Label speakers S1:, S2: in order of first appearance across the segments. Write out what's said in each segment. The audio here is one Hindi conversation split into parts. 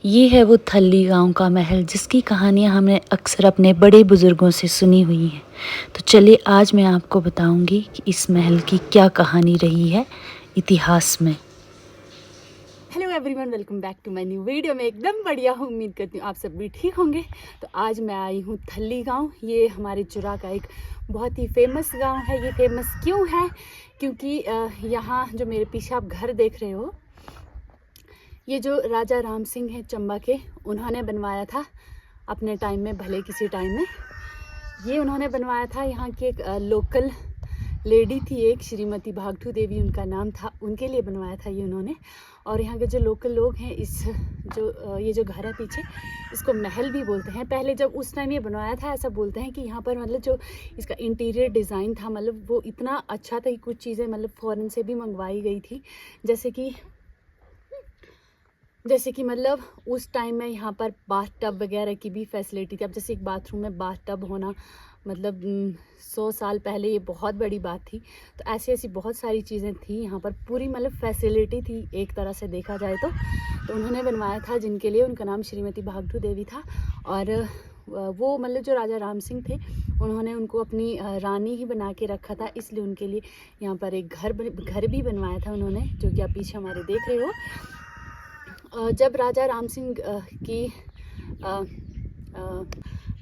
S1: ये है वो थल्ली गांव का महल जिसकी कहानियाँ हमने अक्सर अपने बड़े बुज़ुर्गों से सुनी हुई हैं। तो चलिए आज मैं आपको बताऊंगी कि इस महल की क्या कहानी रही है इतिहास में।
S2: Hello everyone, welcome back to my new video. मैं एकदम बढ़िया हूँ, उम्मीद करती हूँ आप सब भी ठीक होंगे। तो आज मैं आई हूँ थल्ली गांव। ये हमारे चुरा का एक बहुत ही फेमस गांव है। ये फेमस क्यों है? क्योंकि यहाँ जो मेरे पीछे आप घर देख रहे हो, ये जो राजा राम सिंह हैं चंबा के, उन्होंने बनवाया था अपने टाइम में, भले किसी टाइम में। ये उन्होंने बनवाया था। यहाँ की एक लोकल लेडी थी, एक श्रीमती भागठू देवी उनका नाम था, उनके लिए बनवाया था ये उन्होंने। और यहाँ के जो लोकल लोग हैं, ये जो घर है पीछे, इसको महल भी बोलते हैं। पहले जब उस टाइम ये बनवाया था, ऐसा बोलते हैं कि यहाँ पर मतलब जो इसका इंटीरियर डिज़ाइन था, मतलब वो इतना अच्छा था कि कुछ चीज़ें मतलब फ़ॉरेन से भी मंगवाई गई थी। जैसे कि मतलब उस टाइम में यहाँ पर बाथ टब वगैरह की भी फैसिलिटी थी। अब जैसे एक बाथरूम में बाथ टब होना, मतलब 100 साल पहले ये बहुत बड़ी बात थी। तो ऐसी बहुत सारी चीज़ें थी यहाँ पर, पूरी मतलब फैसिलिटी थी एक तरह से देखा जाए तो उन्होंने बनवाया था, जिनके लिए उनका नाम श्रीमती भागठू देवी था। और वो मतलब जो राजा राम सिंह थे, उन्होंने उनको अपनी रानी ही बना के रखा था, इसलिए उनके लिए यहाँ पर एक घर भी बनवाया था उन्होंने, जो कि आप पीछे हमारे देख रहे हो। जब राजा राम सिंह की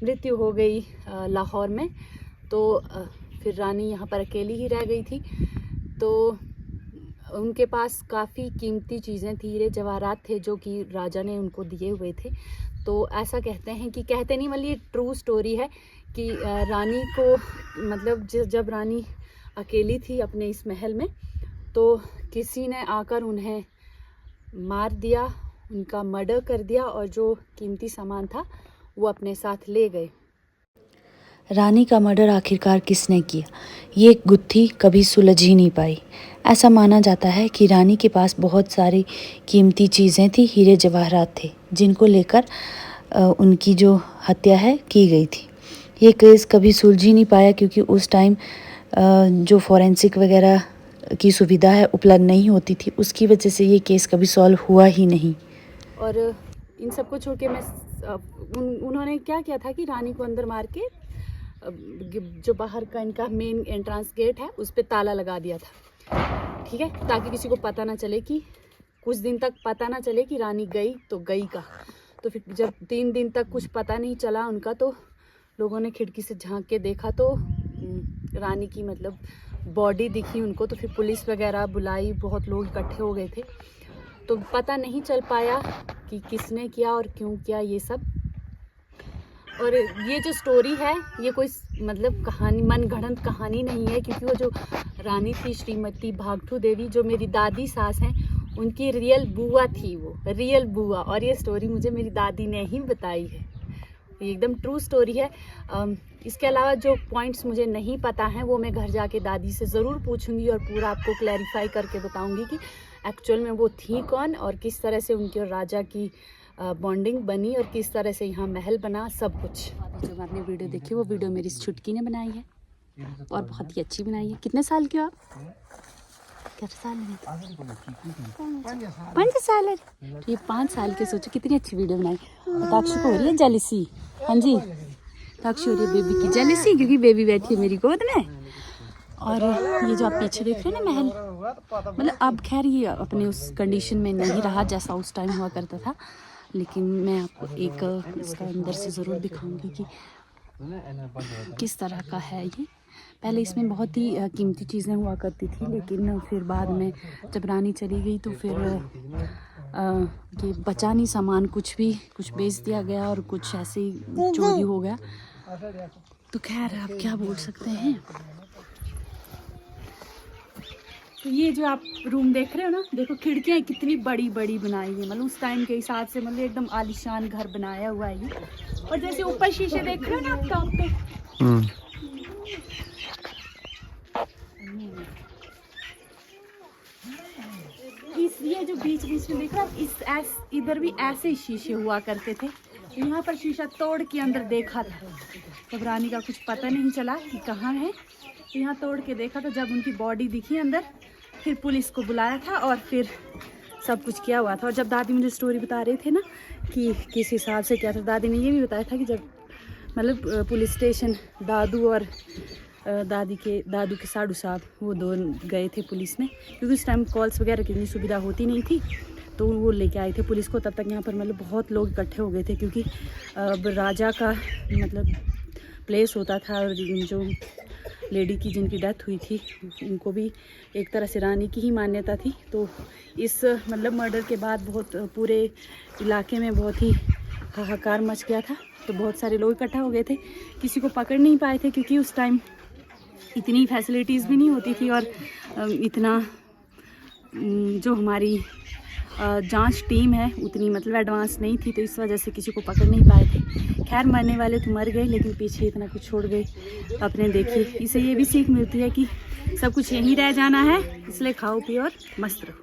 S2: मृत्यु हो गई लाहौर में, तो फिर रानी यहाँ पर अकेली ही रह गई थी। तो उनके पास काफ़ी कीमती चीज़ें थी, हीरे जवाहरात थे, जो कि राजा ने उनको दिए हुए थे। तो ऐसा कहते हैं कि, कहते नहीं मतलब ये ट्रू स्टोरी है कि रानी को मतलब जब रानी अकेली थी अपने इस महल में, तो किसी ने आकर उन्हें मार दिया, उनका मर्डर कर दिया, और जो कीमती सामान था वो अपने साथ ले गए।
S1: रानी का मर्डर आखिरकार किसने किया, ये गुत्थी कभी सुलझ ही नहीं पाई। ऐसा माना जाता है कि रानी के पास बहुत सारी कीमती चीज़ें थी, हीरे जवाहरात थे, जिनको लेकर उनकी जो हत्या है की गई थी। ये केस कभी सुलझ ही नहीं पाया, क्योंकि उस टाइम जो फॉरेंसिक वगैरह की सुविधा है उपलब्ध नहीं होती थी, उसकी वजह से ये केस कभी सॉल्व हुआ ही नहीं।
S2: और इन सबको छोड़ के उन्होंने क्या किया था कि रानी को अंदर मार के जो बाहर का इनका मेन एंट्रेंस गेट है, उस पर ताला लगा दिया था, ठीक है, ताकि किसी को पता ना चले, कि कुछ दिन तक पता ना चले कि रानी गई तो गई का। तो फिर जब 3 दिन तक कुछ पता नहीं चला उनका, तो लोगों ने खिड़की से झांक के देखा, तो रानी की मतलब बॉडी दिखी उनको। तो फिर पुलिस वगैरह बुलाई, बहुत लोग इकट्ठे हो गए थे, तो पता नहीं चल पाया कि किसने किया और क्यों किया ये सब। और ये जो स्टोरी है, ये कोई मतलब कहानी, मनगढ़ंत कहानी नहीं है, क्योंकि वो जो रानी थी श्रीमती भागठू देवी, जो मेरी दादी सास हैं, उनकी रियल बुआ थी, वो रियल बुआ। और ये स्टोरी मुझे मेरी दादी ने ही बताई है, ये एकदम ट्रू स्टोरी है। इसके अलावा जो पॉइंट्स मुझे नहीं पता हैं, वो मैं घर जाके दादी से ज़रूर पूछूंगी और पूरा आपको क्लैरिफाई करके बताऊंगी कि एक्चुअल में वो थी कौन, और किस तरह से उनकी और राजा की बॉन्डिंग बनी, और किस तरह से यहाँ महल बना, सब कुछ। जो आपने वीडियो देखी, वो वीडियो मेरी छुटकी ने बनाई है, और बहुत ही अच्छी बनाई है। कितने साल की हो आप? 5 साल है। तो ये 5 साल के, सोचो कितनी अच्छी वीडियो बनाई। ताक्षी को हो रही है जेलिसी। हाँ जी, ताक्षी हो रही है बेबी की जेलिसी, क्योंकि बेबी बैठी है मेरी गोद में। और ये जो आप पीछे देख रहे हैं ना महल, मतलब अब खैर ये अपने उस कंडीशन में नहीं रहा जैसा उस टाइम हुआ करता था, लेकिन मैं आपको एक इसका अंदर से ज़रूर दिखाऊंगी कि किस तरह का है ये। पहले इसमें बहुत ही कीमती चीज़ें हुआ करती थी, लेकिन फिर बाद में जब रानी चली गई, तो फिर ये बचा नहीं सामान, कुछ बेच दिया गया, और कुछ ऐसे ही चोरी हो गया। तो खैर आप क्या बोल सकते हैं। तो ये जो आप रूम देख रहे हो ना, देखो खिड़कियाँ कितनी बड़ी बड़ी बनाई है, मतलब उस टाइम के हिसाब से, मतलब एकदम आलीशान घर बनाया हुआ है ये। और जैसे ऊपर शीशे देख रहे हो ना आप टॉप पे, ये जो बीच बीच में देख रहे हो, इधर भी ऐसे ही शीशे हुआ करते थे। यहाँ पर शीशा तोड़ के अंदर देखा था, तब रानी का कुछ पता नहीं चला कि कहाँ है, तो यहाँ तोड़ के देखा। तो जब उनकी बॉडी दिखी अंदर, फिर पुलिस को बुलाया था, और फिर सब कुछ किया हुआ था। और जब दादी मुझे स्टोरी बता रहे थे ना कि किस हिसाब से क्या था, दादी ने ये भी बताया था कि जब मतलब पुलिस स्टेशन दादू और दादू के साडू साहब वो दो गए थे पुलिस में, क्योंकि उस टाइम कॉल्स वगैरह की इतनी सुविधा होती नहीं थी, तो वो लेके आए थे पुलिस को। तब तक यहाँ पर मतलब बहुत लोग इकट्ठे हो गए थे, क्योंकि राजा का मतलब प्लेस होता था, और जो लेडी की जिनकी डेथ हुई थी उनको भी एक तरह से रानी की ही मान्यता थी। तो इस मतलब मर्डर के बाद बहुत पूरे इलाके में बहुत ही हाहाकार मच गया था। तो बहुत सारे लोग इकट्ठा हो गए थे, किसी को पकड़ नहीं पाए थे, क्योंकि उस टाइम इतनी फैसिलिटीज़ भी नहीं होती थी, और इतना जो हमारी जांच टीम है उतनी मतलब एडवांस नहीं थी, तो इस वजह से किसी को पकड़ नहीं पाए थे। खैर मरने वाले तो मर गए, लेकिन पीछे इतना कुछ छोड़ गए अपने। देखिए, इससे ये भी सीख मिलती है कि सब कुछ यहीं रह जाना है, इसलिए खाओ पियो और मस्त रहो।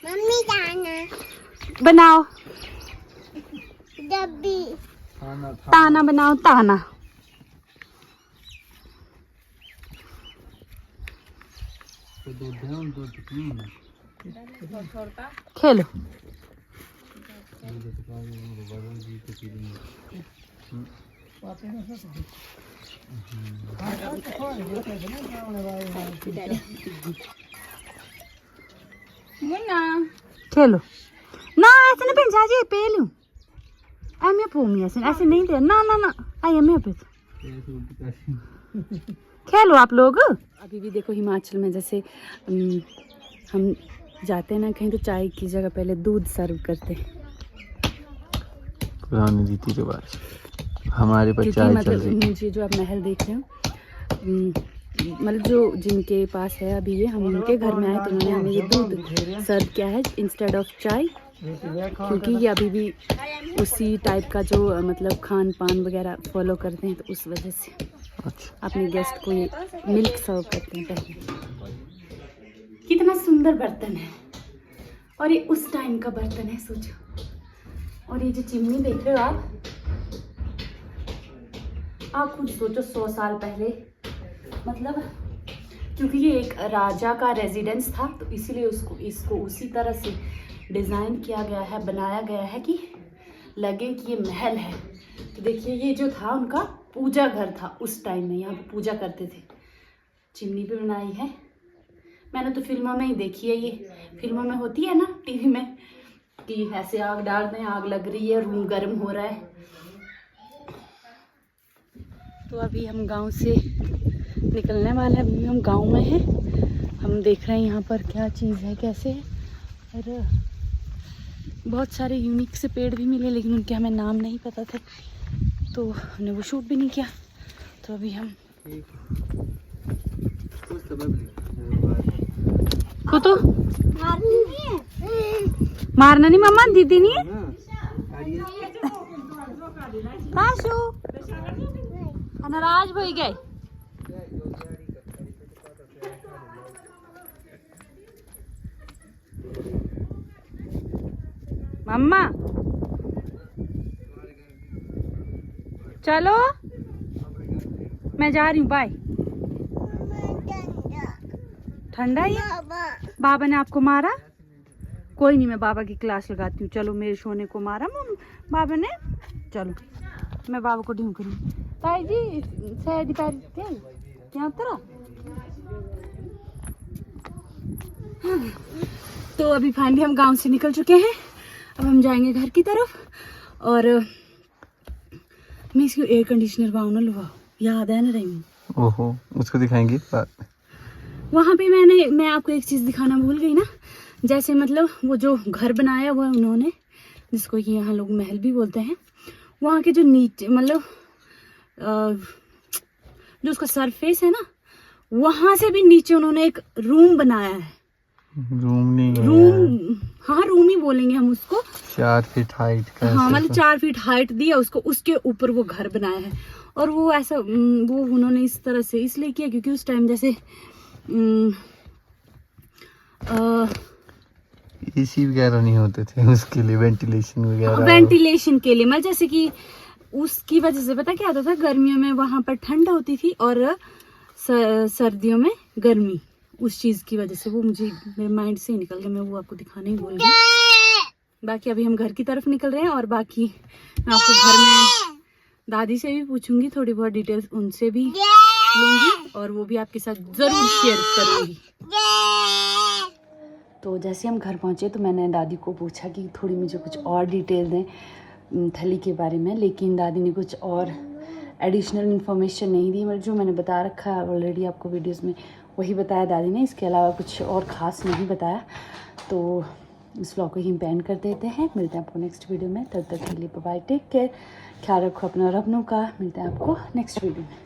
S3: मम्मी ताना
S2: बनाओ
S3: डब्बी
S2: ताना बनाओ ताना। खेलो। खेलो ना, ऐसे नहीं पिंजा जी पे लूं ऐमे पूमी ऐसे नहीं दे ना ना ना आई मैं पे खेलो आप लोग। अभी भी देखो हिमाचल में जैसे हम जाते हैं ना कहीं, तो चाय की जगह पहले दूध सर्व करते हैं।
S4: पुरानी रीति रिवाज हमारे पर चाय चल रही।
S2: मुझे जो आप महल देख रहे हो, मतलब जो जिनके पास है अभी ये, हम उनके घर में आए तो उन्होंने हमें ये दूध सर्व किया है इंस्टेड ऑफ चाय, क्योंकि ये अभी भी उसी टाइप का जो मतलब खान पान वगैरह फॉलो करते हैं, तो उस वजह से अपने गेस्ट को ये मिल्क सर्व करते हैं पहले। कितना सुंदर बर्तन है, और ये उस टाइम का बर्तन है, सोचो। और ये जो चिमनी देख रहे हो आप खुद सोचो 100 साल पहले, मतलब क्योंकि ये एक राजा का रेजिडेंस था, तो इसीलिए इसको उसी तरह से डिज़ाइन किया गया है, बनाया गया है कि लगे कि ये महल है। तो देखिए, ये जो था उनका पूजा घर था उस टाइम में, यहाँ पे पूजा करते थे। चिमनी भी बनाई है, मैंने तो फिल्मों में ही देखी है। ये फिल्मों में होती है ना टीवी में कि ऐसे आग डाल दें, आग लग रही है, रूम गर्म हो रहा है। तो अभी हम गांव से निकलने वाले हैं, अभी हम गांव में हैं। हम देख रहे हैं यहाँ पर क्या चीज़ है, कैसे है, और बहुत सारे यूनिक से पेड़ भी मिले, लेकिन उनके हमें नाम नहीं पता थे, तो हमने वो शूट भी नहीं किया। तो अभी हम को तो मारना नहीं मामा, दीदी नहीं है नाराज हो गए। मम्मा चलो, मैं जा रही हूँ, बाय। ठंडा ही बाबा ने आपको मारा? कोई नहीं, मैं बाबा की क्लास लगाती हूँ। चलो, मेरे सोने को मारा बाबा ने, चलो मैं बाबा को ढूंढ करूँ। ताई जी शायद क्या तरह। तो अभी फाइनली हम गांव से निकल चुके हैं, अब हम जाएंगे घर की तरफ। और मैं इसको एयर कंडीशनर वाओ ना लुवाओ, याद है ना रही।
S4: ओहो, उसको दिखाएंगे बाद में।
S2: वहाँ पे मैं आपको एक चीज़ दिखाना भूल गई ना, जैसे मतलब वो जो घर बनाया हुआ है उन्होंने, जिसको कि यहाँ लोग महल भी बोलते हैं, वहाँ के जो नीचे मतलब जो उसका सरफेस है ना, वहाँ से भी नीचे उन्होंने एक रूम बनाया है।
S4: रूम नहीं है,
S2: रूम, हाँ रूम ही बोलेंगे हम उसको।
S4: 4 फीट हाइट का,
S2: हाँ मतलब 4 फीट हाइट दिया उसको, उसके ऊपर वो घर बनाया है। और वो ऐसा वो उन्होंने इस तरह से इसलिए किया क्योंकि उस टाइम जैसे
S4: एसी वगैरह नहीं होते थे, उसके लिए वेंटिलेशन वगैरह,
S2: वेंटिलेशन के लिए, मैं जैसे कि उसकी वजह से पता क्या होता था, गर्मियों में वहां पर ठंड होती थी और सर्दियों में गर्मी, उस चीज़ की वजह से वो मुझे मेरे माइंड से ही निकल गया, मैं वो आपको दिखाने ही भूल गई। बाकी अभी हम घर की तरफ निकल रहे हैं और बाकी मैं आपको घर में दादी से भी पूछूंगी, थोड़ी बहुत डिटेल्स उनसे भी लूँगी और वो भी आपके साथ ज़रूर शेयर करूँगी।
S1: तो जैसे हम घर पहुँचे तो मैंने दादी को पूछा कि थोड़ी मुझे कुछ और डिटेल दें थली के बारे में, लेकिन दादी ने कुछ और एडिशनल इन्फॉर्मेशन नहीं दी। मतलब जो मैंने बता रखा है ऑलरेडी आपको वीडियोस में वही बताया दादी ने, इसके अलावा कुछ और ख़ास नहीं बताया। तो इस व्लॉग को ही बैन कर देते हैं। मिलते हैं आपको नेक्स्ट वीडियो में, तब तक के लिए बाय, टेक केयर, ख्याल रखो अपना और अपनों का। मिलते हैं आपको नेक्स्ट वीडियो में।